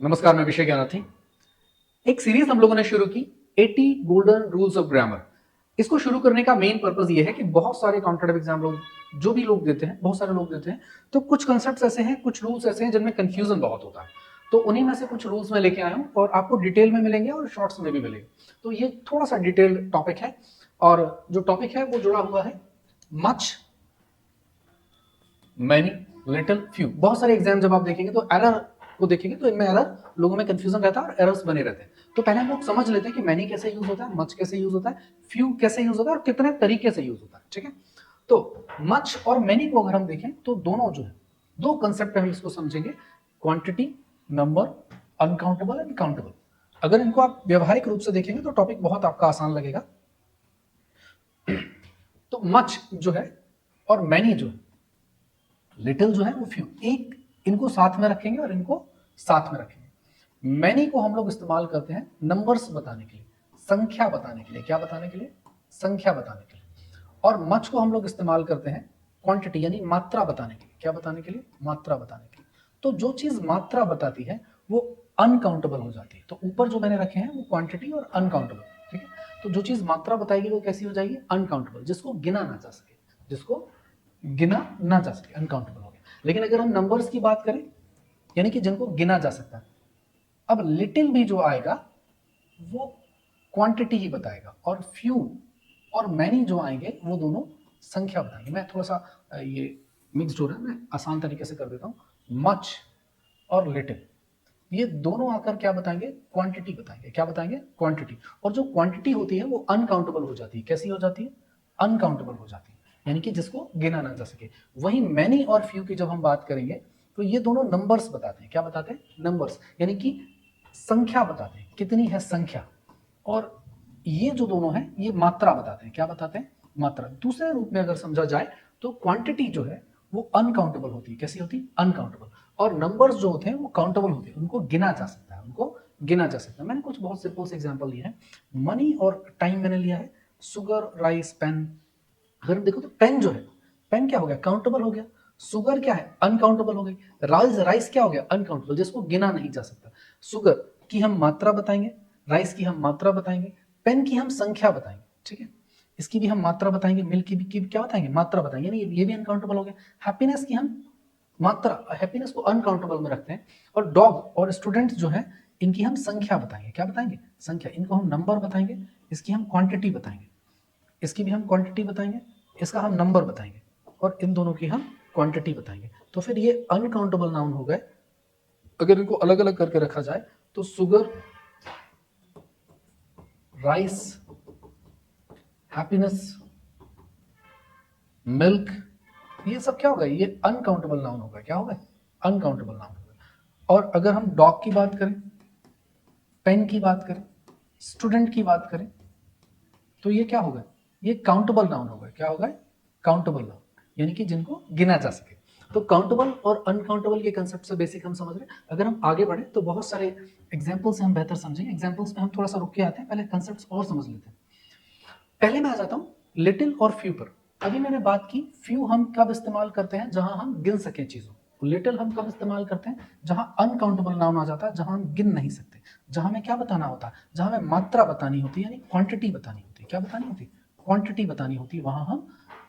नमस्कार, मैं अभिषेक ज्ञानार्थी। एक सीरीज हम लोगों ने शुरू की 80 गोल्डन रूल्स ऑफ ग्रामर। इसको शुरू करने का मेन पर्पस ये है कि बहुत सारे कॉम्पिटिटिव एग्जाम लोग जो भी लोग देते हैं, बहुत सारे लोग देते हैं, तो कुछ कंसेप्ट्स ऐसे हैं, कुछ रूल्स ऐसे हैं जिनमें कंफ्यूजन बहुत होता है। तो उन्हीं में से कुछ रूल्स मैं लेके आया हूँ और आपको डिटेल में मिलेंगे और शॉर्ट्स में भी मिलेंगे। तो ये थोड़ा सा डिटेल टॉपिक है और जो टॉपिक है वो जुड़ा हुआ है मच, मैनी, लिटिल, फ्यू। बहुत सारे एग्जाम जब आप देखेंगे तो एरर को देखेंगे तो इनमें एरर, लोगों में कंफ्यूजन रहता है और एरर्स बने रहते हैं। तो पहले हम लोग समझ लेते हैं कि मैनी कैसे यूज होता है, मच कैसे यूज होता है, फ्यू कैसे यूज होता है और कितने तरीके से यूज होता है। ठीक है, तो मच और मैनी को अगर हम देखें तो दोनों जो है, दो कंसेप्ट हम इसको समझेंगे, quantity, number, uncountable and countable. अगर इनको आप व्यवहारिक रूप से देखेंगे तो टॉपिक बहुत आपका आसान लगेगा। तो मच जो है और मैनी जो है, लिटिल जो है वो फ्यू, एक इनको साथ में रखेंगे और इनको साथ में रखेंगे। मैनी को हम लोग इस्तेमाल करते हैं नंबर्स बताने के लिए, संख्या बताने के लिए। क्या बताने के लिए? संख्या बताने के लिए। और मच को हम लोग इस्तेमाल करते हैं क्वांटिटी यानी मात्रा बताने के लिए। क्या बताने के लिए? मात्रा बताने के लिए। तो जो चीज मात्रा बताती है वो अनकाउंटेबल हो जाती है। तो ऊपर जो मैंने रखे हैं वो क्वांटिटी और अनकाउंटेबल। ठीक है, तो जो चीज मात्रा बताएगी वो कैसी हो जाएगी? अनकाउंटेबल, जिसको गिना ना जा सके, जिसको गिना ना जा सके, अनकाउंटेबल हो गया। लेकिन अगर हम नंबर्स की बात करें यानी कि जिनको गिना जा सकता है, अब लिटिल भी जो आएगा वो क्वांटिटी ही बताएगा और फ्यू और मैनी जो आएंगे वो दोनों संख्या बताएंगे। मैं थोड़ा सा ये मिक्सड हो रहा है, मैं आसान तरीके से कर देता हूं। मच और लिटिल ये दोनों आकर क्या बताएंगे? क्वांटिटी बताएंगे। क्या बताएंगे? क्वांटिटी। और जो क्वांटिटी होती है वो अनकाउंटेबल हो जाती है। कैसी हो जाती है? अनकाउंटेबल हो जाती है, यानी कि जिसको गिना ना जा सके। वहीं मैनी और फ्यू की जब हम बात करेंगे तो ये दोनों नंबर्स बताते हैं। क्या बताते हैं? नंबर्स, यानी कि संख्या बताते हैं, कितनी है संख्या। और ये जो दोनों हैं ये मात्रा बताते हैं। क्या बताते हैं? मात्रा। दूसरे रूप में अगर समझा जाए तो क्वांटिटी जो है वो अनकाउंटेबल होती है। कैसी होती है? अनकाउंटेबल। और नंबर्स जो होते हैं वो काउंटेबल होते हैं, उनको गिना जा सकता है, उनको गिना जा सकता है। मैंने कुछ बहुत सिंपल से एग्जांपल लिए हैं। मनी और टाइम मैंने लिया है, सुगर, राइस, पेन। अगर हम देखो तो पेन जो है, पेन क्या हो गया? काउंटेबल हो गया। सुगर क्या है? अनकाउंटेबल हो गई। राइस, राइस क्या हो गया? अनकाउंटेबल, जिसको गिना नहीं जा सकता। सुगर की हम मात्रा बताएंगे, राइस की हम मात्रा बताएंगे, पेन की हम संख्या बताएंगे। ठीक है, इसकी भी हम मात्रा बताएंगे, मिल्क की भी क्या बताएंगे? मात्रा बताएंगे। यानी ये भी अनकाउंटेबल हो गया। हैप्पीनेस की हम मात्रा, हैप्पीनेस को अनकाउंटेबल में रखते हैं। और डॉग और स्टूडेंट जो है इनकी हम संख्या बताएंगे। क्या बताएंगे? संख्या। इनको हम नंबर बताएंगे, इसकी हम क्वांटिटी बताएंगे, इसकी भी हम क्वांटिटी बताएंगे, इसका हम नंबर बताएंगे और इन दोनों की हम क्वांटिटी बताएंगे। तो फिर ये अनकाउंटेबल नाउन हो गए। अगर इनको अलग अलग करके रखा जाए तो सुगर, राइस, हैप्पीनेस, मिल्क, ये सब क्या होगा? ये अनकाउंटेबल नाउन होगा। क्या होगा? अनकाउंटेबल नाउन होगा। और अगर हम डॉग की बात करें, पेन की बात करें, स्टूडेंट की बात करें तो ये क्या होगा? ये काउंटेबल नाउन होगा। क्या होगा? काउंटेबल नाउन, यानी कि जिनको गिना जा सके। तो काउंटेबल और अनकाउंटेबल के कंसेप्ट से बेसिक हम समझ रहे हैं। अगर हम आगे बढ़े तो बहुत सारे एग्जाम्पल से हम बेहतर समझेंगे। एग्जाम्पल्स में हम थोड़ा सा रुक के आते हैं, पहले कंसेप्ट और समझ लेते हैं। पहले मैं आ जाता हूँ लिटिल और फ्यू पर। अभी मैंने बात की फ्यू हम कब इस्तेमाल करते हैं? जहां हम गिन सके चीजों। लिटिल हम कब इस्तेमाल करते हैं? जहां अनकाउंटेबल नाउन आ जाता है, जहां हम गिन नहीं सकते, जहां हमें क्या बताना होता है? जहां हमें मात्रा बतानी होती है, यानी क्वांटिटी बतानी होती है। क्या बतानी होती है? क्वांटिटी बतानी होती है, वहां हम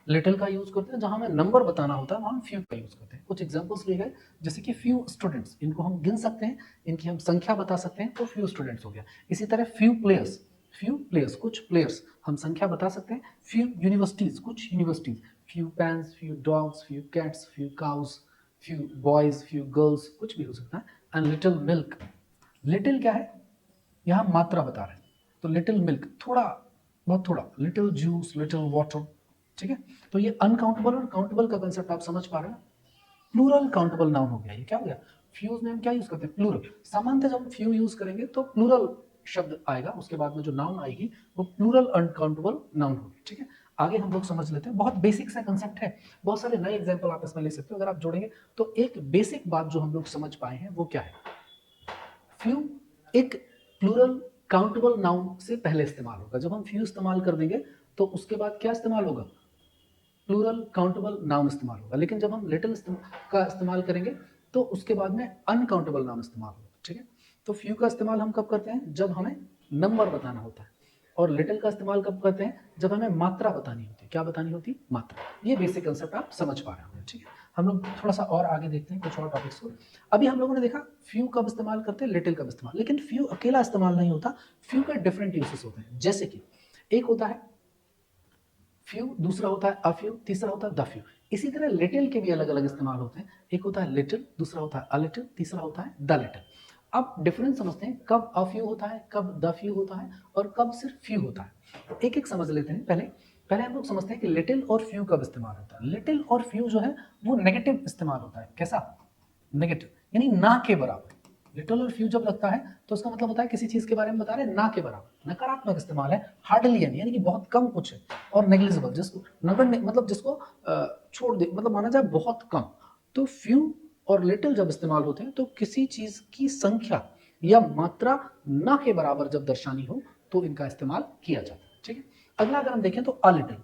लिटिल का यूज करते हैं। जहां हमें नंबर बताना होता है वहां हम फ्यू का यूज करते हैं। कुछ एग्जांपल्स लिए गए, जैसे कि फ्यू स्टूडेंट्स, इनको हम गिन सकते हैं, इनकी हम संख्या बता सकते हैं, तो फ्यू स्टूडेंट्स हो गया। इसी तरह फ्यू प्लेयर्स, फ्यू प्लेयर्स, कुछ प्लेयर्स हम संख्या बता सकते हैं। फ्यू यूनिवर्सिटीज, कुछ universities, few pens, few dogs, few cats, few cows, few boys, few girls, कुछ भी हो सकता है। एंड लिटिल मिल्क, लिटिल क्या है? यहाँ मात्रा बता रहे हैं, तो लिटिल मिल्क, थोड़ा, बहुत थोड़ा। Little juice, little water. ठीक है, तो ये अनकाउंटेबल और काउंटेबल का कंसेप्ट आप समझ पा रहे हैं। प्लूरल काउंटेबल नाउन हो गया। ये क्या हो गया? फ्यूज में हम क्या यूज करते हैं? प्लूरल। सामान्यतः जब फ्यू यूज करेंगे तो प्लूरल शब्द आएगा, उसके बाद में जो नाउन आएगी वो प्लूरल अनकाउंटेबल नाउन होगी। ठीक है, आगे हम लोग समझ लेते हैं। बहुत बेसिक सा कंसेप्ट है, बहुत सारे नए एग्जांपल आप इसमें ले सकते हो अगर आप जोड़ेंगे। तो एक बेसिक बात जो हम लोग समझ पाए हैं वो क्या है? फ्यू एक प्लूरल काउंटेबल नाउन से पहले इस्तेमाल होगा। जब हम फ्यू इस्तेमाल कर देंगे तो उसके बाद क्या इस्तेमाल होगा? प्लूरल काउंटेबल नाउन इस्तेमाल होगा। लेकिन जब हम लिटिल का इस्तेमाल करेंगे तो उसके बाद में अनकाउंटेबल नाउन इस्तेमाल होगा। ठीक है, तो फ्यू का इस्तेमाल हम कब करते हैं? जब हमें नंबर बताना होता है। और लिटिल का इस्तेमाल कब करते हैं? जब हमें मात्रा बतानी होती है। क्या बतानी होती? मात्रा। ये बेसिक कंसेप्ट आप समझ पा रहे होंगे, ठीक है। हम लोग थोड़ा सा और आगे देखते हैं कुछ और टॉपिक्स को। अभी हम लोगों ने देखा फ्यू कब इस्तेमाल करते हैं, लिटिल कब इस्तेमाल। लेकिन फ्यू अकेला इस्तेमाल नहीं होता, फ्यू के डिफरेंट यूजेस होते हैं। जैसे कि एक होता है फ्यू, दूसरा होता है अफ्यू, तीसरा होता है द फ्यू। इसी तरह लिटिल के भी अलग अलग इस्तेमाल होते हैं। एक होता है लिटिल, दूसरा होता है अ लिटिल, तीसरा होता है द लिटिल। अब डिफरेंस समझते हैं, कब अफ्यू होता है, कब द फ्यू होता है और कब सिर्फ फ्यू होता है। एक एक समझ लेते हैं। पहले हम लोग समझते हैं कि लिटिल और फ्यू कब इस्तेमाल होता है। लिटिल और फ्यू जो है वो नेगेटिव इस्तेमाल होता है। कैसा? नेगेटिव, यानी ना के बराबर। लिटिल और फ्यू जब लगता है तो उसका मतलब होता है किसी चीज के बारे में बता रहे हैं ना के बराबर। नकारात्मक इस्तेमाल है, हार्डली यानी कि बहुत कम कुछ है। और नेग्लिजिबल, जिसको नगण्य मतलब जिसको छोड़ दे, मतलब माना जाए बहुत कम। तो फ्यू और लिटिल जब इस्तेमाल होते हैं तो किसी चीज की संख्या या मात्रा ना के बराबर जब दर्शानी हो तो इनका इस्तेमाल किया जाता है, ठीक है। अगला अगर हम देखें तो अ लिटिल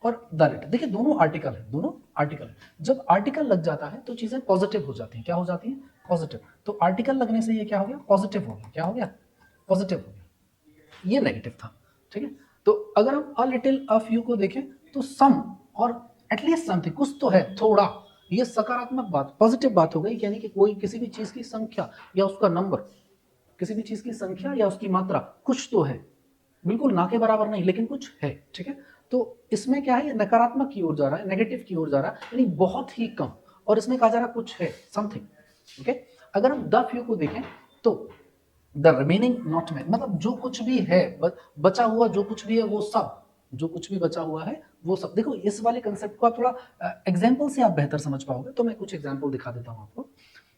और द लिटिल, देखिए दोनों आर्टिकल है, दोनों आर्टिकल है। जब आर्टिकल लग जाता है तो चीजें पॉजिटिव हो जाती हैं। क्या हो जाती हैं? पॉजिटिव। तो आर्टिकल लगने से ये क्या हो गया? पॉजिटिव हो गया। क्या हो गया? पॉजिटिव हो गया। ये नेगेटिव था, ठीक है। तो अगर हम अ लिटिल अ फ्यू को देखें तो सम और एटलीस्ट समथिंग, कुछ तो है, थोड़ा, ये सकारात्मक बात, पॉजिटिव बात हो गई। यानी कि कोई किसी भी चीज की संख्या या उसका नंबर, किसी भी चीज की संख्या या उसकी मात्रा कुछ तो है, बिल्कुल ना के बराबर नहीं लेकिन कुछ है, ठीक है। तो इसमें क्या है, ये नकारात्मक की ओर जा रहा है, नेगेटिव की ओर जा रहा है, यानी बहुत ही कम। और इसमें कहा जा रहा है कुछ है, समथिंग, ओके। अगर हम द फ्यू को देखें तो द रिमेनिंग नॉट मैन, मतलब जो कुछ भी है, बचा हुआ जो कुछ भी है वो सब, जो कुछ भी बचा हुआ है वो सब। देखो इस वाले कंसेप्ट को आप थोड़ा एग्जाम्पल से आप बेहतर समझ पाओगे, तो मैं कुछ एग्जाम्पल दिखा देता हूं आपको।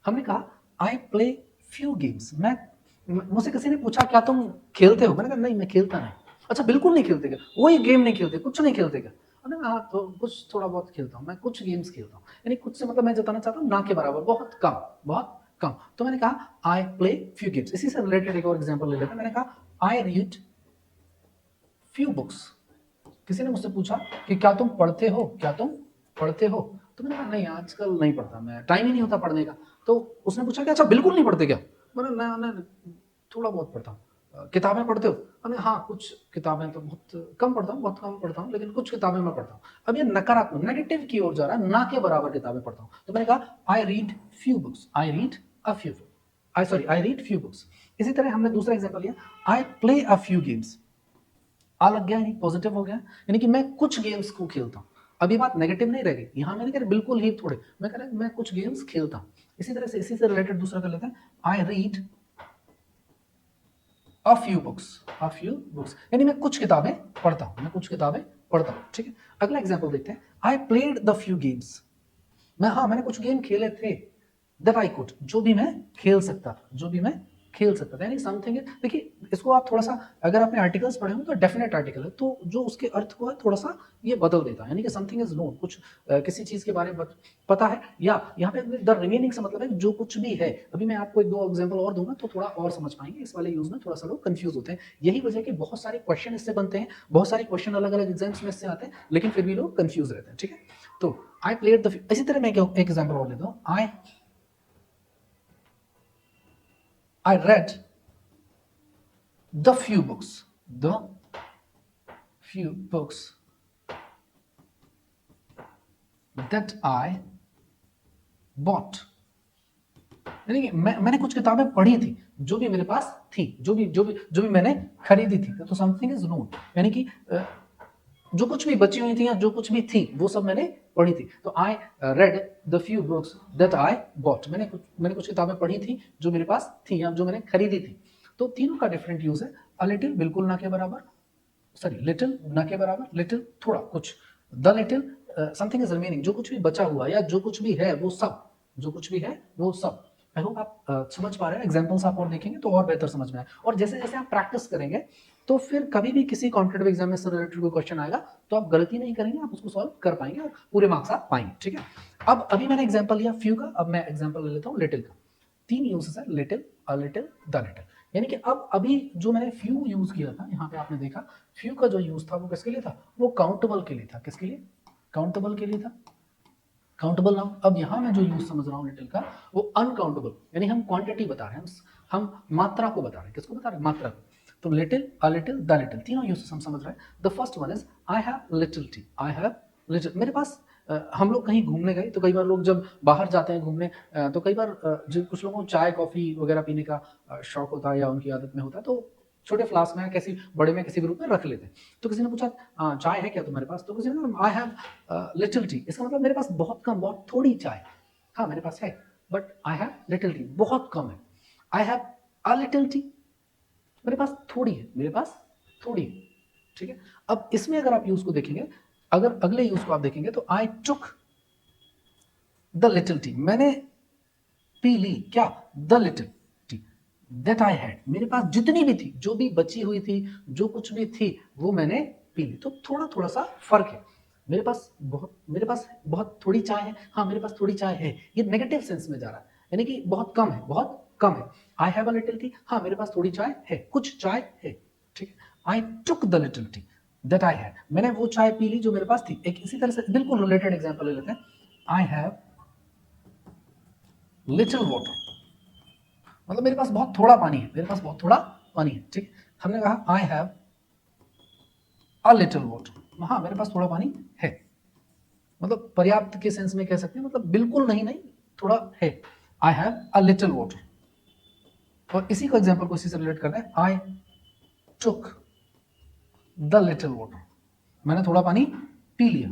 हमने कहा आई प्ले फ्यू गेम्स। मुझसे किसी ने पूछा क्या तुम खेलते हो? मैंने कहा नहीं, मैं खेलता नहीं। अच्छा, बिल्कुल नहीं खेलते क्या? वही गेम नहीं खेलते, कुछ नहीं खेलते क्या? मैंने कहा हाँ, तो कुछ थोड़ा बहुत खेलता हूँ, मैं कुछ गेम्स खेलता हूँ। यानी कुछ से मतलब मैं जताना चाहता हूँ ना के बराबर, बहुत कम, बहुत कम। तो मैंने कहा आई प्ले फ्यू गेम्स। इसी से रिलेटेड एक और एग्जांपल ले लेते हैं। मैंने कहा आई रीड फ्यू बुक्स। किसी ने मुझसे पूछा कि क्या तुम पढ़ते हो, क्या तुम पढ़ते हो? तो मैंने कहा नहीं, आजकल नहीं पढ़ता, मैं टाइम ही नहीं होता पढ़ने का। तो उसने पूछा कि अच्छा बिल्कुल नहीं पढ़ते क्या? मैंने मैं थोड़ा बहुत पढ़ता हूँ। किताबें पढ़ते हो? मैंने हाँ, कुछ किताबें तो बहुत कम पढ़ता हूँ, बहुत कम पढ़ता हूँ, लेकिन कुछ किताबें मैं पढ़ता हूँ। अब ये नकारात्मक, नेगेटिव की ओर जा रहा है, ना के बराबर किताबें पढ़ता हूँ। तो मैंने कहा I read few books, I read a few I read few books. इसी तरह हमने दूसरा एग्जांपल लिया, I play a few games. आ लग गया, यानी पॉजिटिव हो गया, यानी कि मैं कुछ गेम्स को खेलता हूं। अभी बात नेगेटिव नहीं रह गई, यहां मैंने कहा बिल्कुल ही थोड़े, मैं कह रहा मैं कुछ गेम्स खेलता हूं। इसी तरह से इसी से रिलेटेड दूसरा कर लेते हैं, आई read a few books, a few books, यानी मैं कुछ किताबें पढ़ता हूं, मैं कुछ किताबें पढ़ता हूं, ठीक है। अगला एग्जांपल देखते हैं, I played the few games. मैंने कुछ गेम खेले थे। दैट आई कुड, जो भी मैं खेल सकता था, जो भी मैं खेल सकता था, यानी समथिंग। देखिए इसको आप थोड़ा सा, अगर आपने आर्टिकल्स पढ़े हो तो डेफिनेट आर्टिकल है, तो जो उसके अर्थ को है थोड़ा सा ये बदल देता है। यानी कि समथिंग इज नोन, कुछ किसी चीज के बारे में पता है, या यहाँ पे द रिमेनिंग से मतलब है जो कुछ भी है। अभी मैं आपको एक दो एग्जांपल और दूंगा तो थोड़ा और समझ पाएंगे। इस वाले यूज में थोड़ा सा लोग कंफ्यूज होते हैं, यही वजह है कि बहुत सारे क्वेश्चन इससे बनते हैं, बहुत सारे क्वेश्चन अलग अलग एग्जाम्स में इससे आते हैं, लेकिन फिर भी लोग कंफ्यूज रहते हैं, ठीक है। तो आई प्लेड द, इसी तरह मैं एक एग्जांपल और लेता हूं, I read the few books, the few books that I bought. यानी कि मैंने कुछ किताबें पढ़ी थी, जो भी मेरे पास थी, जो भी मैंने खरीदी थी। तो समथिंग इज नोन, यानी कि जो कुछ भी बची हुई थी या जो कुछ भी थी वो सब मैंने पढ़ी थी। तो I read the few books that I bought, मैंने कुछ किताबें पढ़ी थी जो मेरे पास थी या जो मैंने खरीदी थी। तो तीनों का डिफरेंट यूज है। अ लिटिल बिल्कुल ना के बराबर, सॉरी लिटिल ना के बराबर, लिटिल थोड़ा कुछ, the little something is remaining, जो कुछ भी बचा हुआ या जो कुछ भी है वो सब, जो कुछ भी है वो सब। आई होप आप समझ पा रहे हैं। एग्जांपल्स आप और देखेंगे तो और बेहतर समझ में आए, और जैसे जैसे आप प्रैक्टिस करेंगे तो फिर कभी भी किसी कॉम्पिटेटिव एग्जाम में रिलेटेड कोई क्वेश्चन आएगा तो आप गलती नहीं करेंगे, आप उसको सॉल्व कर पाएंगे और पूरे मार्क्स आप पाएंगे, ठीक है। अब अभी मैंने एग्जांपल लिया फ्यू का, अब मैं एग्जांपल ले लेता हूं लिटिल का। तीन यूजेस है, little, a little, the little. यानी कि अब अभी जो मैंने फ्यू यूज किया था, यहाँ पे आपने देखा फ्यू का जो यूज था वो किसके लिए था? वो काउंटेबल के लिए था। किसके लिए? काउंटेबल के लिए था, काउंटेबल नाउन। अब यहां मैं जो यूज समझ रहा हूं लिटिल का, वो अनकाउंटेबल, यानी हम क्वांटिटी बता रहे हैं, हम मात्रा को बता रहे हैं, किसको बता रहे हैं? मात्रा को। तो little, a little, the little, तीनों यूज हम समझ रहे हैं। The first one is I have little T, I have little, मेरे पास हम लोग कहीं घूमने गए तो कई बार लोग जब बाहर जाते हैं घूमने तो कई बार जो कुछ लोगों को चाय कॉफी वगैरह पीने का शौक होता है या उनकी आदत में होता है, तो छोटे फ्लास्क में किसी बड़े में किसी भी रूप में रख लेते हैं। तो किसी ने पूछा चाय है क्या तुम्हारे पास? तो किसी ने कहा आई हैव लिटिल टी, इसका मतलब मेरे पास बहुत कम, बहुत थोड़ी चाय। हाँ मेरे पास है, but I have little T, बहुत कम है। I have a little T, मेरे पास थोड़ी है, मेरे पास थोड़ी है, ठीक है। अब इसमें अगर आप यूज को देखेंगे, अगर अगले यूज को आप देखेंगे तो आई टुक द लिटिल टी, मैंने पी ली क्या? The little tea that I had, मेरे पास जितनी भी थी, जो भी बची हुई थी, जो कुछ भी थी, वो मैंने पी ली। तो थोड़ा थोड़ा सा फर्क है। मेरे पास बहुत थोड़ी चाय है, हाँ मेरे पास थोड़ी चाय है, ये नेगेटिव सेंस में जा रहा है, यानी कि बहुत कम है, बहुत कम है। I have a little T, हाँ मेरे पास थोड़ी चाय है, कुछ चाय है, ठीक है। I took the little tea that I had, मैंने वो चाय पी ली जो मेरे पास थी। एक इसी तरह से बिल्कुल रिलेटेड एग्जांपल ले लेते हैं। आई हैव लिटिल वाटर, मतलब मेरे पास बहुत थोड़ा पानी है, मेरे पास बहुत थोड़ा पानी है, ठीक। हमने कहा I have a little water, हाँ मेरे पास थोड़ा पानी है, मतलब पर्याप्त के सेंस में कह सकते हैं, मतलब बिल्कुल नहीं, नहीं थोड़ा है। I have a little water. और इसी को एग्जांपल को इसी से रिलेट करना है। I took the little water, मैंने थोड़ा पानी पी लिया।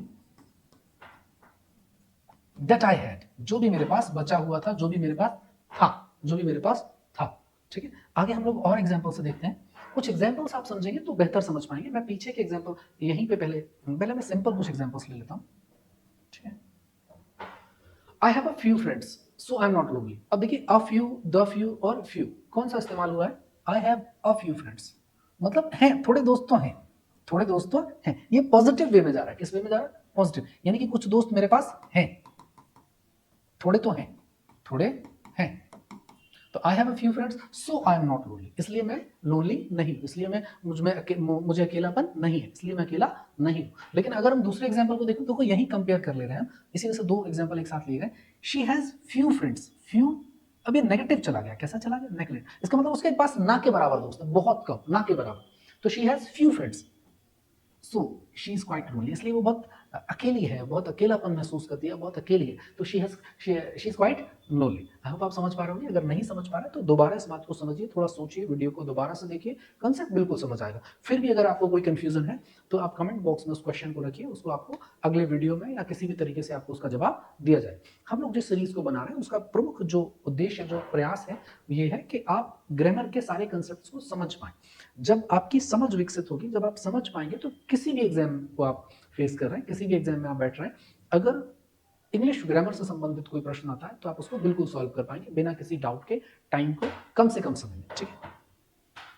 दैट आई हैड, जो भी मेरे पास बचा हुआ था, जो भी मेरे पास था, जो भी मेरे पास था, ठीक है। आगे हम लोग और एग्जांपल से देखते हैं। कुछ एग्जांपल्स आप समझेंगे तो बेहतर समझ पाएंगे। मैं पीछे के एग्जांपल यहीं पे पहले पहले मैं सिंपल कुछ एग्जांपल्स ले लेता हूं, ठीक है। I have a few friends so I am not lonely. अब देखिए अ फ्यू, द फ्यू और फ्यू कौन सा इस्तेमाल हुआ है? I have a few friends, मतलब हैं, थोड़े दोस्त तो हैं, थोड़े दोस्त तो हैं। ये पॉजिटिव वे में जा रहा है, किस वे में जा रहा है? पॉजिटिव, यानी कि कुछ दोस्त मेरे पास हैं, थोड़े तो हैं, थोड़े हैं। तो I have a few friends so I am not lonely, इसलिए मैं लोनली नहीं हूं, इसलिए मैं मुझे अकेलापन नहीं है, इसलिए मैं अकेला नहीं हूं। लेकिन अगर हम दूसरे एग्जांपल को देखें तो यही कंपेयर कर ले रहे हैं हम, इसी वजह से दो एग्जांपल एक साथ लिए गए। She has few friends, few अब ये नेगेटिव चला गया, कैसा चला गया? नेगेटिव, इसका मतलब उसके पास ना के बराबर दोस्त है, बहुत कम, ना के बराबर। तो she has few friends so she is quite lonely, इसलिए वो बहुत अकेली है, बहुत अकेलापन महसूस करती है, बहुत अकेली है। तो she is quite lonely. I hope आप समझ पा रहे होंगे। अगर नहीं समझ पा रहे तो दोबारा इस बात को समझिए, थोड़ा सोचिए, वीडियो को दोबारा से देखिए, कंसेप्ट बिल्कुल समझ आएगा। फिर भी अगर आपको कोई कंफ्यूजन है तो आप कमेंट बॉक्स में उस क्वेश्चन को रखिए, उसको आपको अगले वीडियो में या किसी भी तरीके से आपको उसका जवाब दिया जाए। हम लोग जिस सीरीज को बना रहे हैं उसका प्रमुख जो उद्देश्य, जो प्रयास है, ये है कि आप ग्रामर के सारे कंसेप्ट को समझ पाएं। जब आपकी समझ विकसित होगी, जब आप समझ पाएंगे, तो किसी भी एग्जाम को आप फेस कर रहे हैं, किसी भी एग्जाम में आप बैठ रहे हैं, अगर इंग्लिश ग्रामर से संबंधित कोई प्रश्न आता है तो आप उसको बिल्कुल सॉल्व कर पाएंगे बिना किसी डाउट के, टाइम को कम से कम समय में, ठीक है।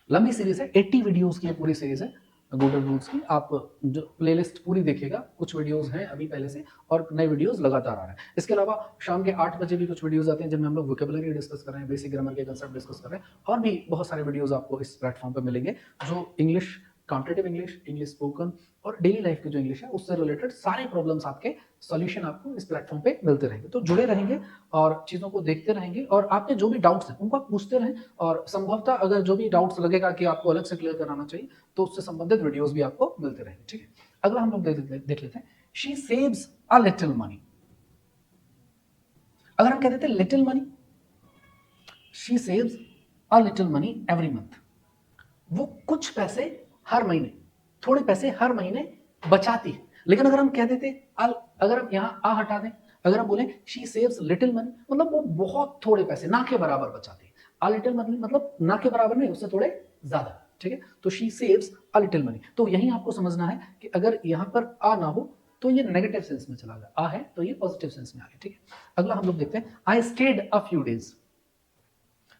लंबी सीरीज है, 80 वीडियोस की पूरी सीरीज है गूगल रूल्स की। आप जो प्लेलिस्ट पूरी देखिएगा, कुछ वीडियोस हैं अभी पहले से और नए वीडियोस लगातार आ रहे हैं। इसके अलावा शाम के 8 बजे भी कुछ वीडियोस आते हैं जिनमें हम लोग वोकेबुलरी डिस्कस कर रहे हैं, बेसिक ग्रामर के कंसेप्ट डिस्कस कर रहे हैं, और भी बहुत सारे वीडियोस आपको इस प्लेटफॉर्म पर मिलेंगे जो English, competitive English, English spoken और डेली लाइफ की जो इंग्लिश है उससे रिलेटेड सारे प्रॉब्लम्स आपके सॉल्यूशन आपको इस प्लेटफॉर्म पे मिलते रहेंगे। तो जुड़े रहेंगे और चीज़ों को देखते रहेंगे, और आपके जो भी डाउट्स हैं उनको आप पूछते रहें, और संभवतः अगर जो भी डाउट्स लगेगा कि आपको अलग से क्लियर कराना चाहिए तो उससे संबंधित वीडियोस भी आपको मिलते रहेंगे, ठीक है। अगला हम लोग देख लेते हैं। She saves a little money. अगर हम कह देते हैं little money, she saves a little money every month, वो कुछ पैसे हर महीने, थोड़े पैसे हर महीने बचाती है। लेकिन अगर हम कह देते, अगर हम यहाँ आ हटा दें, अगर हम बोले शी सेव्स लिटिल मनी, मतलब वो बहुत थोड़े पैसे, ना के बराबर बचाती है। अ लिटिल मनी मतलब ना के बराबर नहीं, उससे थोड़े ज्यादा, ठीक है। तो she saves a little money, तो यही आपको समझना है कि अगर यहाँ पर आ ना हो तो ये नेगेटिव सेंस में चला गया, आ है तो ये पॉजिटिव सेंस में आ गया, ठीक है। अगला हम लोग देखते हैं। I stayed a few days,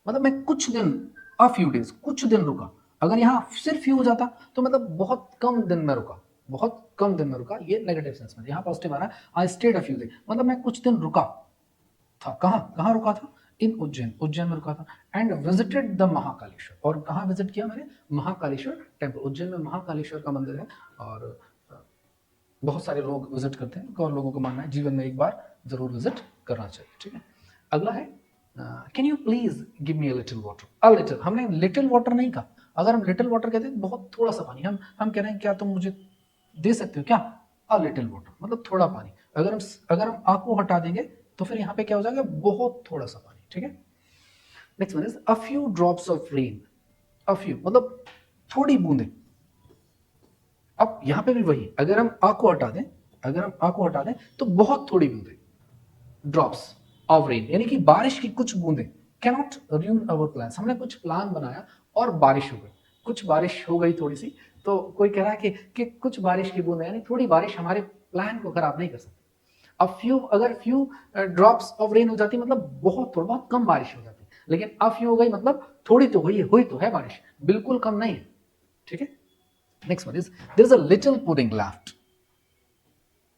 मतलब मैं कुछ दिन, अ फ्यू डेज कुछ दिन रुका। अगर यहाँ सिर्फ फ्यू हो जाता तो मतलब बहुत कम दिन में रुका, बहुत कम दिन में रुका, ये नेगेटिव सेंस में। यहाँ पॉजिटिव आ रहा है, I stayed a few days, मतलब मैं कुछ दिन रुका था। कहाँ कहाँ रुका था? इन उज्जैन, उज्जैन में रुका था। एंड विजिटेड द महाकालेश्वर, और कहाँ विजिट किया मैंने? महाकालेश्वर टेम्पल। उज्जैन में महाकालेश्वर का मंदिर है और बहुत सारे लोग विजिट करते हैं, और लोगों को मानना है जीवन में एक बार जरूर विजिट करना चाहिए, ठीक है। अगला है can you please give me a little water, a little, हमने लिटिल वाटर नहीं कहा। अगर हम लिटिल वाटर कहते हैं बहुत थोड़ा सा पानी, हम कह रहे हैं क्या तुम मुझे दे सकते हो क्या, अ लिटिल वाटर मतलब थोड़ा पानी। अगर हम आ को हटा देंगे तो फिर यहाँ पे क्या हो जाएगा, बहुत थोड़ा सा पानी, ठीक है। Next one is a few drops of rain, a few मतलब थोड़ी बूंदे। अब यहां पे भी वही, अगर हम आ को हटा दें, तो बहुत थोड़ी बूंदे, ड्रॉप्स ऑफ रेन यानी कि बारिश की कुछ बूंदे कैनॉट ruin अवर प्लान्स। हमने कुछ प्लान बनाया और बारिश हो गई, कुछ बारिश हो गई थोड़ी सी, तो कोई कह रहा है कि कुछ बारिश की बूंदे यानी थोड़ी बारिश हमारे प्लान को खराब नहीं कर सकती। अब फ्यू, अगर फ्यू ड्रॉप्स ऑफ रेन हो जाती मतलब बहुत कम बारिश हो जाती, लेकिन अब फ्यू हो गई मतलब थोड़ी तो हुई तो है बारिश, बिल्कुल कम नहीं है, ठीक है। Next one is there is a little pudding left.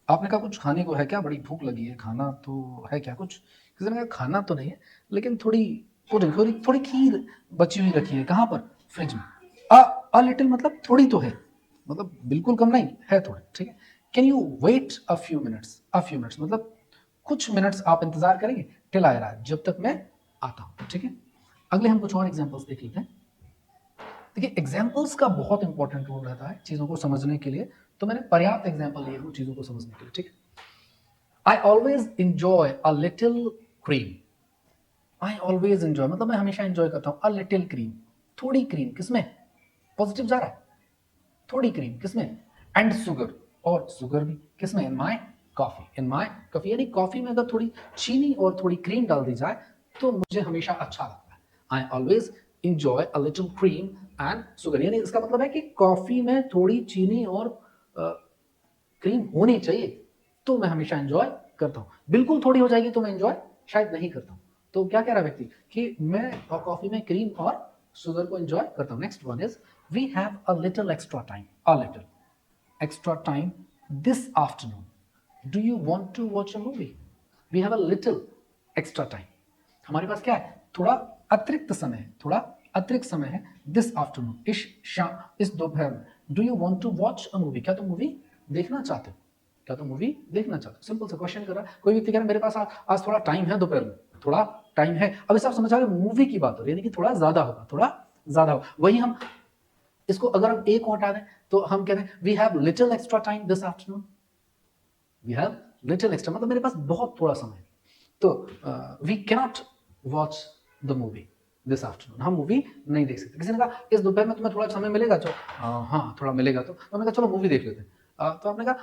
आपने कहा कुछ खाने को है क्या, बड़ी भूख लगी है, खाना तो है क्या कुछ, किसी ने कहा खाना तो नहीं है लेकिन थोड़ी पुडिंग, थोड़ी खीर बची हुई रखी है, कहाँ पर, फ्रिज में। अ लिटिल मतलब थोड़ी तो है, मतलब बिल्कुल कम नहीं है, थोड़ी, ठीक है। Can you wait a few minutes, a few minutes मतलब कुछ मिनट्स आप इंतजार करेंगे, टिल आई अराइव, जब तक मैं आता हूं, ठीक है। अगले हम कुछ और एग्जांपल्स देख लेते हैं। देखिए एग्जाम्पल्स का बहुत इंपॉर्टेंट रोल रहता है चीजों को समझने के लिए, तो मैंने पर्याप्त एग्जाम्पल लिए हूँ चीजों को समझने के लिए, ठीक है। I always enjoy a little cream, I always enjoy मतलब मैं हमेशा इंजॉय करता हूँ, अ लिटिल क्रीम थोड़ी क्रीम, किसमें, पॉजिटिव जा रहा है, थोड़ी क्रीम किसमें, एंड शुगर और शुगर भी किसमें, in my coffee, in my coffee यानी कॉफी में अगर थोड़ी चीनी और थोड़ी क्रीम डाल दी जाए तो मुझे हमेशा अच्छा लगता है। I always enjoy a little cream and sugar, यानी इसका मतलब है कि कॉफी में थोड़ी चीनी और क्रीम होनी चाहिए तो मैं हमेशा एंजॉय करता हूँ, बिल्कुल थोड़ी हो जाएगी तो मैं एंजॉय शायद नहीं करता हूँ। तो क्या कह रहा है व्यक्ति कि मैं कॉफी में क्रीम और शुगर को एंजॉय करता हूँ। Next one is we have a little extra time, a little extra time this afternoon, do you want to watch a movie, we have a little extra time, हमारे पास क्या है, थोड़ा अतिरिक्त समय है, थोड़ा अतिरिक्त समय है, दिस आफ्टरनून इस शाम, इस दोपहर में, do you want to watch a movie, क्या तुम मूवी देखना चाहते हो, क्या तुम मूवी देखना चाहते हो, सिंपल सा क्वेश्चन कर रहा है। कोई व्यक्ति कह रहा है मेरे पास आज थोड़ा टाइम है दोपहर में, थोड़ा टाइम है, अब इसे आप समझ आ रहे मूवी की बात हो रही है यानी कि थोड़ा ज्यादा होगा, थोड़ा ज्यादा होगा। वही हम इसको अगर हम एक को हटा दें तो हम कहते हैं we have little extra time this afternoon, we have little extra मतलब मेरे पास बहुत थोड़ा समय है, तो we cannot watch the movie this afternoon, हम मूवी नहीं देख सकते। किसी ने कहा इस दोपहर में तुम्हें थोड़ा समय मिलेगा, तो हाँ थोड़ा मिलेगा, तो हमने कहा चलो मूवी देख लेते हैं। तो आपने कहा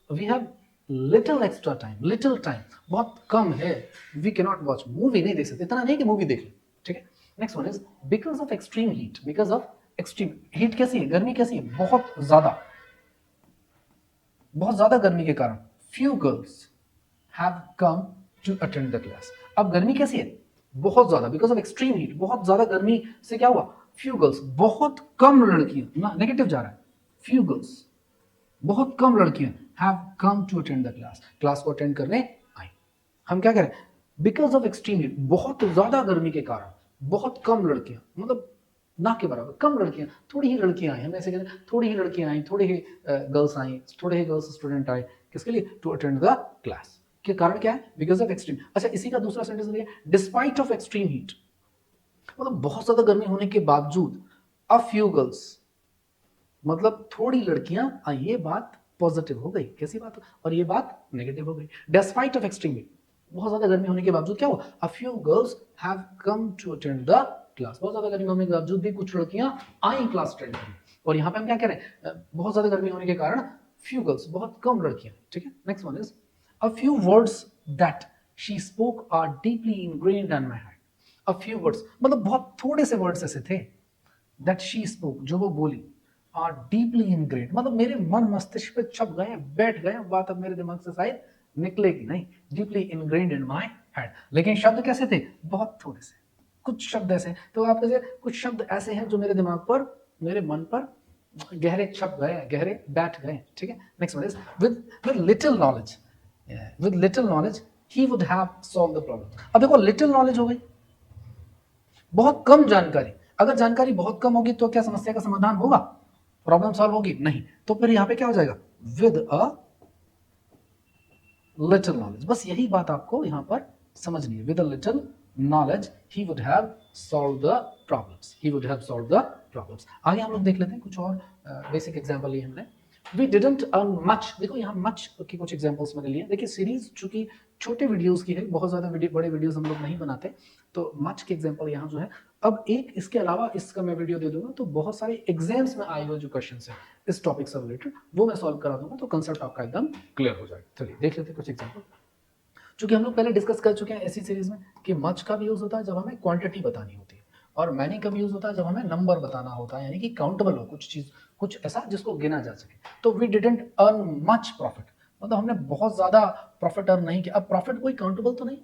we have little extra time, little time बहुत कम है, we can not watch, movie नहीं देख सकते, इतना नहीं कि मूवी देख ले, ठीक है। Next one is because of extreme heat, because of extreme heat कैसी है, गर्मी कैसी है, बहुत ज्यादा गर्मी के कारण few girls have come to attend the class. अब गर्मी कैसी है, बहुत ज्यादा, बिकॉज ऑफ एक्सट्रीम हीट, बहुत ज्यादा गर्मी से क्या हुआ, फ्यू गर्ल्स बहुत कम लड़कियां ना, नेगेटिव जा रहा है, फ्यू गर्ल्स बहुत कम लड़कियां have come to attend the class, class को अटेंड करने आई। हम क्या करें, बिकॉज ऑफ एक्सट्रीम हीट बहुत ज्यादा गर्मी के कारण बहुत कम लड़कियां मतलब ना के बराबर कम लड़कियां, थोड़ी ही लड़कियां आई, हम ऐसे कहते हैं थोड़ी ही लड़कियां आई, थोड़ी ही गर्ल्स आई, थोड़े ही गर्ल्स स्टूडेंट आए, किसके लिए, टू अटेंड द क्लास, के कारण क्या है, बिकॉज ऑफ एक्सट्रीम। अच्छा इसी का दूसरा सेंटेंस लिया, डिस्पाइट ऑफ एक्सट्रीम हीट मतलब बहुत ज्यादा गर्मी होने के बावजूद अ फ्यू गर्ल्स मतलब थोड़ी लड़कियां आई, ये बात पॉजिटिव हो गई, कैसी बात, और ये बात नेगेटिव हो गई। डिस्पाइट ऑफ एक्सट्रीम हीट बहुत ज्यादा गर्मी होने के बावजूद क्या हुआ, a few girls have come to attend the class, बहुत ज्यादा गर्मी होने के बावजूद भी कुछ लड़कियां आई क्लास अटेंड करने। और यहां पे हम क्या कह रहे हैं, बहुत ज्यादा गर्मी होने के कारण फ्यू गर्ल्स बहुत कम लड़कियां, ठीक है। Next one is a few words that she spoke are deeply ingrained in my heart, a few words मतलब बहुत थोड़े से वर्ड्स ऐसे थे, दैट शी स्पोक जो वो बोली, आर डीपली इनग्रेन्ड मतलब मेरे मन मस्तिष्क पे छप गए, बैठ गए, बात अब मेरे दिमाग से शायद निकलेगी नहीं, deeply ingrained in my head. लेकिन शब्द कैसे थे, बहुत थोड़े से, कुछ शब्द ऐसे, तो आप कैसे, कुछ शब्द ऐसे हैं जो मेरे दिमाग पर, मेरे मन पर गहरे छप गए, गहरे बैठ गए, ठीक है। Next one is with little knowledge, with little knowledge he would have solve the problem. अब देखो लिटिल नॉलेज हो गई, बहुत कम जानकारी, अगर जानकारी बहुत कम होगी तो क्या समस्या का समाधान होगा, प्रॉब्लम सॉल्व होगी नहीं, तो फिर यहां पे क्या हो जाएगा, विद अ लिटिल नॉलेज, बस यही बात आपको यहां पर समझनी है, with a little knowledge, he would have solved the problems. He would have solved the problems. आगे हम लोग देख लेते हैं कुछ और बेसिक एग्जांपल लिए हमने. We didn't earn much. देखो यहाँ much की कुछ एग्जांपल्स मैंने लिए. देखिए सीरीज चूंकि छोटे वीडियोस की है, बहुत ज्यादा बड़े वीडियोस हम लोग नहीं बनाते, तो मच के एग्जांपल यहाँ जो है. अब एक इसके अलावा इसका मैं वीडियो दे दूंगा, तो बहुत सारे एग्जाम्स में आए हुए जो क्वेश्चन है इस टॉपिक से रिलेटेड वो मैं सॉल्व करा दूंगा, तो कंसेप्ट आपका एकदम क्लियर हो जाएगा. चलिए देख लेते हैं कुछ एग्जाम्पल. चूंकि हम लोग पहले डिस्कस कर चुके हैं ऐसी सीरीज में कि मच का भी यूज होता है जब हमें क्वांटिटी बतानी होती है, और मैनी का भी यूज होता है जब हमें नंबर बताना होता है, यानी कि काउंटेबल हो कुछ चीज, कुछ ऐसा जिसको गिना जा सके. तो we didn't earn much profit, मतलब हमने बहुत ज्यादा प्रॉफिट अर्न नहीं किया. अब प्रॉफिट कोई काउंटेबल तो नहीं,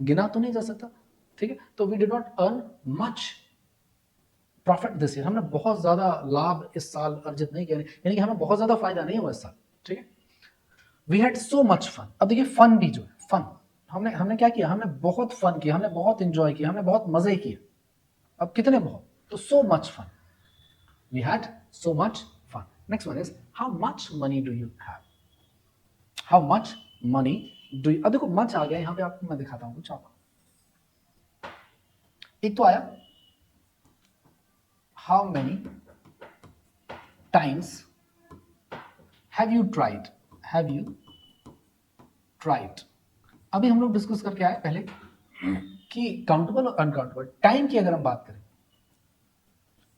गिना तो नहीं जा सकता, ठीक है. तो we did not earn much profit this year, हमने बहुत ज्यादा लाभ इस साल अर्जित नहीं किया, यानी कि हमें बहुत ज्यादा फायदा नहीं हुआ इस साल, ठीक है. We had so much fun. अब देखिए फन भी जो है, फन हमने क्या किया, हमने बहुत फन किया, हमने बहुत एंजॉय किया, हमने बहुत मजे किए. अब कितने बहुत, तो so much fun. We had so much fun. Next one is how much money do you have. How much money do you. अब देखो मच आ गया यहाँ पे, आपको मैं दिखाता हूँ कुछ आपको. एक तो आया how many times have you tried. Have you tried. अभी हम लोग डिस्कस करके आए पहले कि काउंटेबल और अनकाउंटेबल. टाइम की अगर हम बात करें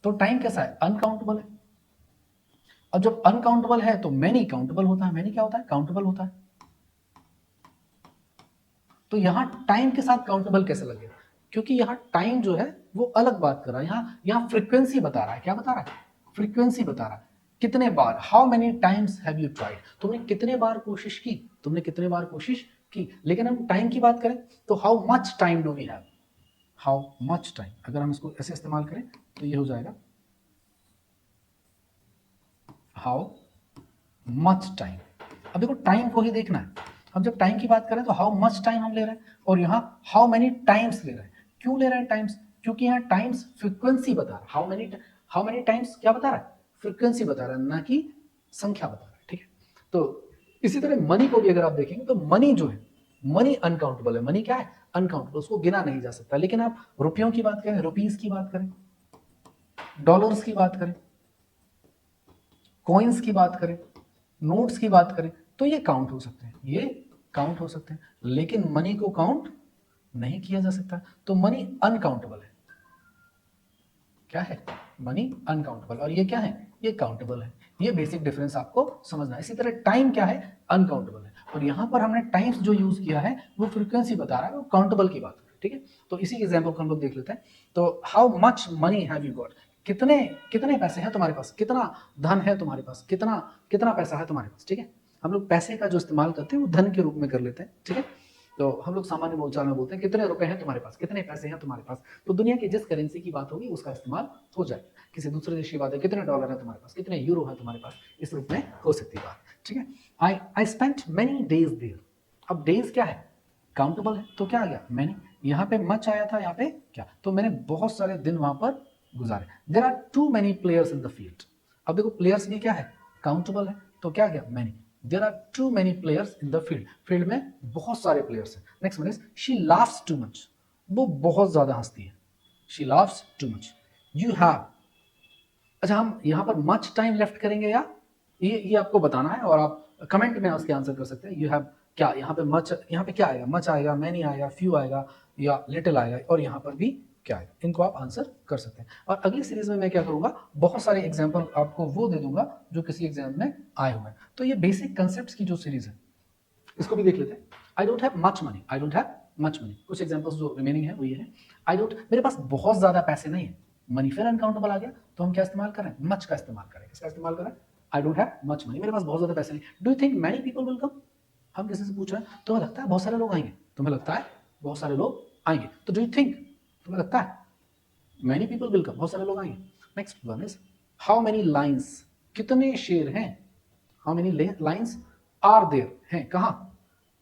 तो टाइम कैसा है, अनकाउंटेबल है. अब जब अनकाउंटेबल है तो मैनी काउंटेबल होता है. मैनी क्या होता है, काउंटेबल होता है. तो यहां टाइम के साथ काउंटेबल कैसे लगेगा, क्योंकि यहां टाइम जो है वो अलग बात कर रहा है. यहां फ्रीक्वेंसी बता रहा है. क्या बता रहा है, फ्रीक्वेंसी बता रहा है. कितने बार, how many times have you tried, तुमने कितने बार कोशिश की, तुमने कितने बार कोशिश की. लेकिन हम टाइम की बात करें तो how much time do we have. How much time, अगर हम इसको ऐसे इस्तेमाल करें तो ये हो जाएगा हाउ मच टाइम. अब देखो टाइम को ही देखना है. हम जब टाइम की बात करें तो हाउ मच टाइम हम ले रहे हैं, और यहाँ हाउ मेनी टाइम्स ले रहे हैं. क्यों ले रहे हैं टाइम्स, क्योंकि यहाँ टाइम्स फ्रीक्वेंसी बता रहा है. हाउ मेनी टाइम्स क्या बता रहा है, फ्रीक्वेंसी बता रहा है, ना कि संख्या बता रहा है, ठीक है. तो इसी तरह मनी को भी अगर आप देखेंगे तो मनी जो है, मनी अनकाउंटेबल है. मनी क्या है, अनकाउंटेबल, उसको गिना नहीं जा सकता. लेकिन आप रुपयों की बात करें, रुपीस की बात करें, डॉलर्स की बात करें, कॉइन्स की बात करें, नोट्स की बात करें, तो ये काउंट हो सकते हैं, ये काउंट हो सकते हैं. लेकिन मनी को काउंट नहीं किया जा सकता. तो मनी अनकाउंटेबल है. क्या है, मनी अनकाउंटेबल, और ये क्या है, ये काउंटेबल है. ये बेसिक डिफरेंस आपको समझना है. इसी तरह टाइम क्या है, अनकाउंटेबल है, और यहां पर हमने टाइम्स जो यूज किया है वो फ्रीक्वेंसी बता रहा है, वो काउंटेबल की बात है, ठीक है. तो इसी एग्जांपल को हम लोग देख लेते हैं. तो how much money have you got, कितने कितने पैसे हैं तुम्हारे पास, कितना धन है तुम्हारे पास, कितना कितना पैसा है तुम्हारे पास, ठीक है. हम लोग पैसे का जो इस्तेमाल करते हैं वो धन के रूप में कर लेते हैं, ठीक है. तो हम लोग सामान्य बोलचाल में बोलते हैं कितने रुपए हैं तुम्हारे पास, कितने पैसे हैं तुम्हारे पास. तो दुनिया की जिस करेंसी की बात होगी उसका इस्तेमाल हो जाएगा. किसी दूसरे देश की बात है, कितने डॉलर है तुम्हारे पास, कितने यूरो है तुम्हारे पास, इस रूप में हो सकती है बात, ठीक है. I spent many days there. अब डेज क्या है, काउंटेबल है, तो क्या आ गया, मैंने यहाँ पे मच आया था, यहाँ पे क्या, तो मैंने बहुत सारे दिन वहां पर गुजारे. There are too many players in the field. अब देखो प्लेयर्स भी क्या है, काउंटेबल है, तो क्या गया, many. There are too many players in the field. Field में बहुत सारे प्लेयर्स हैं. Next one is she laughs too much. वो बहुत ज्यादा हंसती है. She laughs too much. You have. अच्छा हम यहाँ पर मच टाइम लेफ्ट करेंगे या ये आपको बताना है, और आप कमेंट में उसके आंसर कर सकते हैं. यू हैव क्या, यहाँ पे मच, यहाँ पे क्या आएगा, मच आएगा, मैनी आएगा, फ्यू आएगा, या लिटिल आएगा, और यहाँ पर भी क्या आएगा. इनको आप आंसर कर सकते हैं. और अगली सीरीज में मैं क्या करूंगा, बहुत सारे एग्जाम्पल आपको वो दे दूंगा जो किसी एग्जाम में आए हुए हैं. तो ये बेसिक कंसेप्ट की जो सीरीज है इसको भी देख लेते हैं. I don't have much money. I don't have much money. कुछ एग्जाम्पल्स जो रिमेनिंग है वो ये है. आई डोंट, मेरे पास बहुत ज्यादा पैसे नहीं है. मनी फिर अनकाउंटेबल आ गया, तो हम क्या इस्तेमाल करें, मच का इस्तेमाल करें. किसका इस्तेमाल करें, I don't have much money, मेरे पास बहुत ज्यादा पैसे नहीं. Do you think many people will come. हम किसी से पूछ रहे हैं, तुम्हें लगता है बहुत सारे लोग आएंगे, तुम्हें लगता है बहुत सारे लोग आएंगे. तो डू यू थिंक, तुम्हें लगता है मैनी पीपल विल कम, बहुत सारे लोग आएंगे. Next one is how many lions, कितने शेर हैं. How many lions are there, हैं कहाँ,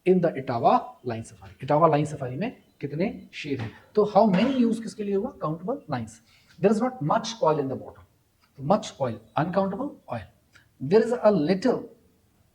in the Etawah lion safari. Etawah lion safari में कितने शेर हैं. तो हाउ मेनी यूज किसके लिए हुआ, countable lions. There is not much oil in the bottom. Much oil, uncountable oil. There is a little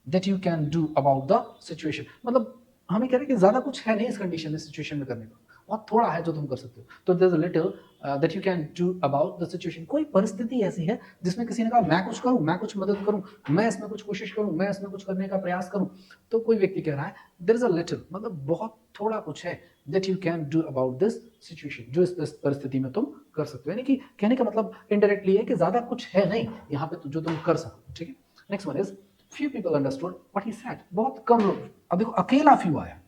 that you can do about the situation. मतलब हमें कह रहे हैं कि ज्यादा कुछ है नहीं इस कंडीशन में, सिचुएशन में करने को, बहुत थोड़ा है जो तुम कर सकते हो। तो there is a little that you can do about the situation. कोई परिस्थिति ऐसी है जिसमें किसी ने कहा मैं कुछ करूं, मैं कुछ मदद करूं, मैं इसमें कुछ कोशिश करूं, मैं इसमें कुछ करने का प्रयास करूं, तो कोई व्यक्ति कह रहा है देयर इज अ लिटिल, मतलब बहुत थोड़ा कुछ है that you can do about this situation, जो इस परिस्थिति में तुम कर सकते हो। यानी कि कहने का मतलब इनडायरेक्टली है कि ज्यादा कुछ है नहीं यहाँ पे जो तुम कर सको। ठीक है, next one is few people understood what he said। बहुत कम लोग, अब देखो अकेला few आया,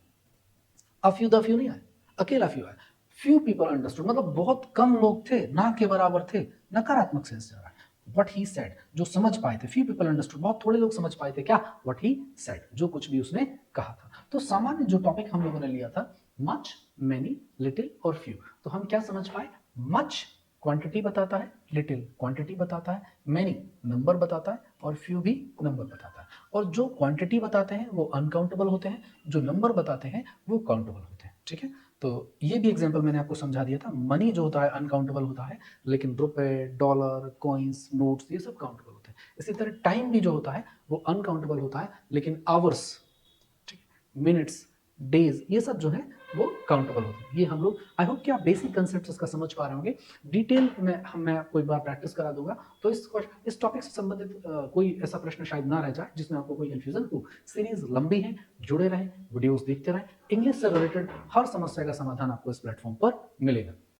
a few the few नहीं आया, अकेला few आया। few people understood मतलब बहुत कम लोग थे, ना के बराबर थे, नकारात्मक सेंस जा रहा है। what he said जो समझ पाए थे, few people understood बहुत थोड़े लोग समझ पाए थे क्या, what he said जो कुछ भी उसने कहा था। तो सामान्य जो टॉपिक हम लोगों ने लिया था much, many, little और few, तो हम क्या समझ पाए, much क्वांटिटी बताता है, लिटिल क्वांटिटी बताता है, मैनी नंबर बताता है और फ्यू भी नंबर बताता है। और जो क्वांटिटी बताते हैं वो अनकाउंटेबल होते हैं, जो नंबर बताते हैं वो काउंटेबल होते हैं। ठीक है, तो ये भी एग्जांपल मैंने आपको समझा दिया था। मनी जो होता है अनकाउंटेबल होता है, लेकिन रुपए, डॉलर, कॉइन्स, नोट्स ये सब काउंटेबल होते हैं। इसी तरह टाइम भी जो होता है वो अनकाउंटेबल होता है, लेकिन आवर्स, मिनट्स, डेज ये सब जो है वो काउंटेबल होते हैं। ये हम लोग, आई होप कि आप बेसिक कंसेप्ट इसका समझ पा रहे होंगे। डिटेल में मैं आपको एक बार प्रैक्टिस करा दूंगा, तो इस टॉपिक से संबंधित कोई ऐसा प्रश्न शायद ना रह जाए जिसमें आपको कोई कंफ्यूजन हो। सीरीज लंबी है, जुड़े रहें, वीडियोस देखते रहें, इंग्लिश से रिलेटेड हर समस्या का समाधान आपको इस प्लेटफॉर्म पर मिलेगा।